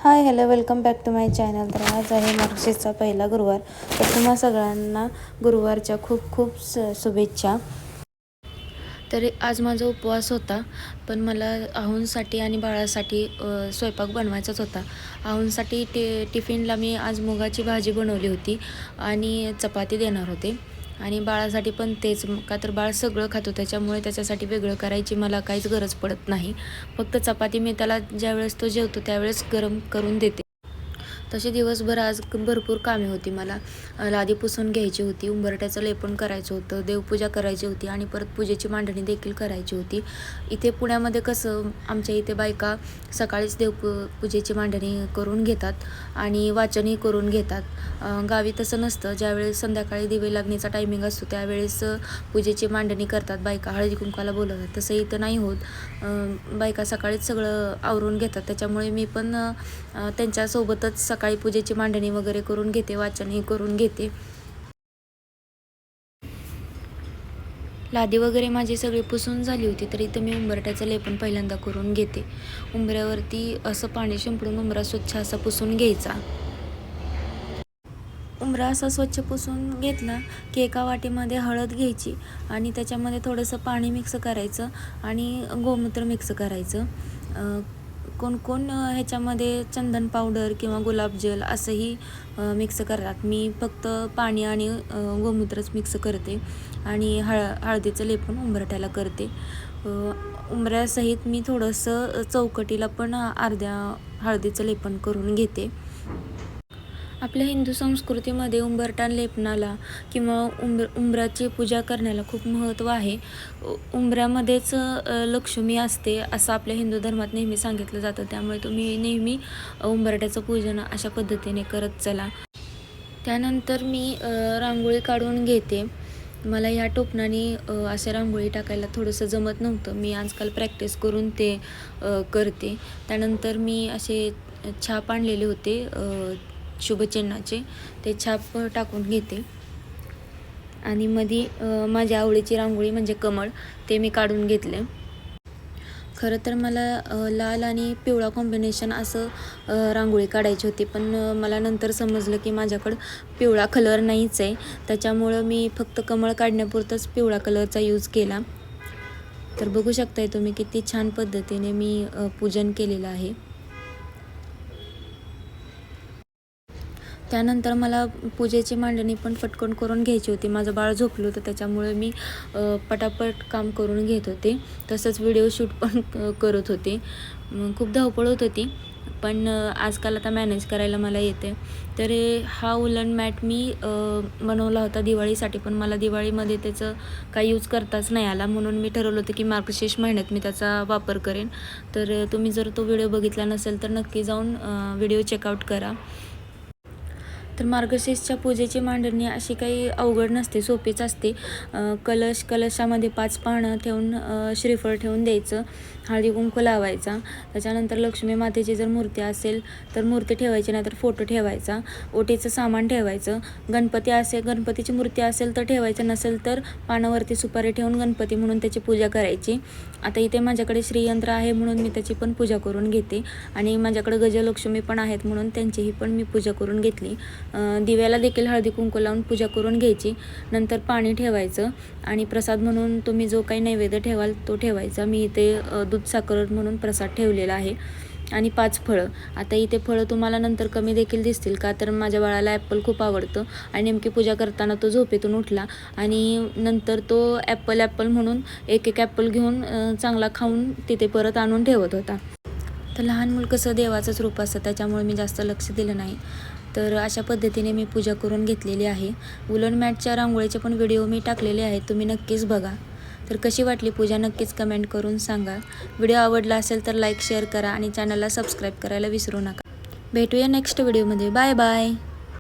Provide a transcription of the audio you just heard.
High hello welcome back to my channel. तर आज आहे मार्गशीर्षचा पहिला गुरुवार. तर तुम्हा सगळ्यांना गुरुवारच्या खूप खूप शुभेच्छा. तर आज माझा उपवास होता, पण मला आहुंसाठी आणि बाळासाठी स्वयंपाक बनवायचाच होता. आहुंसाठी टिफिनला मी आज मुगाची भाजी बनवली होती आणि चपाती देणार होते, आणि बाळासाठी पण तेच, का तर बाळ सगळं खातो, त्याच्यामुळे त्याच्यासाठी वेगळं करायची मला काहीच गरज पडत नाही. फक्त चपाती मी त्याला ज्यावेळेस तो जेवतो त्यावेळेस गरम करून देते. तसे दिवसभर आज भरपूर कामे होती. मला लादी पुसून घ्यायची होती, उंबरठ्याचं लेपन करायचं होतं, देवपूजा करायची होती आणि परत पूजेची मांडणी देखील करायची होती. इथे पुण्यामध्ये कसं आमच्या इथे बायका सकाळीच पूजेची मांडणी करून घेतात आणि वाचनही करून घेतात. गावी तसं नसतं. ज्यावेळेस संध्याकाळी दिवे लागणीचा टायमिंग असतो त्यावेळेस पूजेची मांडणी करतात बायका, हळदी कुंकवाला बोलवतात. तसं इथं नाही होत. बायका सकाळीच सगळं आवरून घेतात, त्याच्यामुळे मी पण त्यांच्यासोबतच सकाळी पूजेची मांडणी वगैरे करून घेते, वाचनही करून घेते. लादी वगैरे माझी सगळी पुसून झाली होती, तर इथं मी उंबरठ्याचं लेपन पहिल्यांदा करून घेते. उंबऱ्यावरती असं पाणी शिंपडून उंबरा स्वच्छ असा पुसून घ्यायचा. उंबरा असा स्वच्छ पुसून घेतला की एका वाटीमध्ये हळद घ्यायची आणि त्याच्यामध्ये थोडंसं पाणी मिक्स करायचं आणि गोमूत्र मिक्स करायचं. कोण कोण ह्याच्यामध्ये चंदन पावडर किंवा गुलाबजल असंही मिक्स करतात. मी फक्त पाणी आणि गोमूत्रच मिक्स करते आणि हळदीचं लेपन उंबरठ्याला करते. उंबऱ्यासहित मी थोडंसं चौकटीला पण अर्ध्या हळदीचं लेपन करून घेते. आपल्या हिंदू संस्कृतीमध्ये उंबरठा लेपनाला किंवा उंबराची पूजा करण्याला खूप महत्त्व आहे. उंबऱ्यामध्येच लक्ष्मी असते असं आपल्या हिंदू धर्मात नेहमी सांगितलं जातं, त्यामुळे तुम्ही नेहमी उंबरठ्याचं पूजन अशा पद्धतीने करत चला. त्यानंतर मी रांगोळी काढून घेते. मला ह्या टोपणाने असे रांगोळी टाकायला थोडंसं जमत नव्हतं. मी आजकाल प्रॅक्टिस करून ते करते. त्यानंतर मी असे छाप आणलेले होते शुभचिन्हाचे, ते छाप टाकून घेते आणि मध्ये माझ्या आवडीची रांगोळी म्हणजे कमळ, ते मी काढून घेतले. खरं तर मला लाल आणि पिवळा कॉम्बिनेशन असं रांगोळी काढायची होती, पण मला नंतर समजलं की माझ्याकडं पिवळा कलर नाहीच आहे, त्याच्यामुळं मी फक्त कमळ काढण्यापुरतंच पिवळा कलरचा यूज केला. तर बघू शकताय तुम्ही किती छान पद्धतीने मी पूजन केलेलं आहे. त्यानंतर मला पूजेची मांडणी पण पटकन करून घ्यायची होती. माझं बाळ झोपलं होतं, त्याच्यामुळे मी पटापट काम करून घेत होते. तसंच व्हिडिओ शूट पण करत होते. खूप धावपळ होत होती, पण आजकाल आता मॅनेज करायला मला येते. तर हा उलन मॅट मी बनवला होता दिवाळीसाठी, पण मला दिवाळीमध्ये त्याचं काही यूज करताच नाही आला, म्हणून मी ठरवलं होतं की मार्गशीर्ष महिन्यात मी त्याचा वापर करेन. तर तुम्ही जर तो व्हिडिओ बघितला नसेल तर नक्की जाऊन व्हिडिओ चेकआउट करा. तर मार्गशीर्षच्या पूजेची मांडणी अशी काही अवघड नसते, सोपीच असते. कलशामध्ये 5 पानं ठेवून श्रीफळ ठेवून द्यायचं, हळदी कुंकू लावायचा. त्याच्यानंतर लक्ष्मी मातेची जर मूर्ती असेल तर मूर्ती ठेवायची, नाहीतर फोटो ठेवायचा. ओटीचं सामान ठेवायचं. गणपतीची मूर्ती असेल तर ठेवायचं, नसेल तर पानावरती सुपारी ठेवून गणपती म्हणून त्याची पूजा करायची. आता इथे माझ्याकडे श्रीयंत्र आहे म्हणून मी त्याची पण पूजा करून घेते, आणि माझ्याकडे गजलक्ष्मी पण आहेत म्हणून त्यांचीही पण मी पूजा करून घेतली. दिव्याला देखील हळदी कुंकू लावून पूजा करून घ्यायची. नंतर पाणी ठेवायचं आणि प्रसाद म्हणून तुम्ही जो काही नैवेद्य ठेवाल तो ठेवायचा. मी इथे दूध साखर म्हणून प्रसाद ठेवलेला आहे आणि 5 फळं. आता इथे फळं तुम्हाला नंतर कमी देखील दिसतील, का तर माझ्या बाळाला ॲपल खूप आवडतं आणि नेमकी पूजा करताना तो झोपेतून उठला आणि नंतर तो ॲपल म्हणून एक ॲपल घेऊन चांगला खाऊन तिथे परत आणून ठेवत होता. तर लहान मूल कसं देवाचंच रूप असतं, त्याच्यामुळे मी जास्त लक्ष दिलं नाही. तर अशा पद्धतीने मी पूजा करून घेतलेली आहे. वुलन मॅटच्या रांगोळीचे पण व्हिडिओ मी टाकलेले आहेत, तुम्ही नक्कीच बघा. तर कशी वाटली पूजा नक्कीच कमेंट करून सांगा. व्हिडिओ आवडला असेल तर लाईक शेअर करा आणि चॅनलला सबस्क्राईब करायला विसरू नका. भेटूया नेक्स्ट व्हिडिओमध्ये. Bye bye.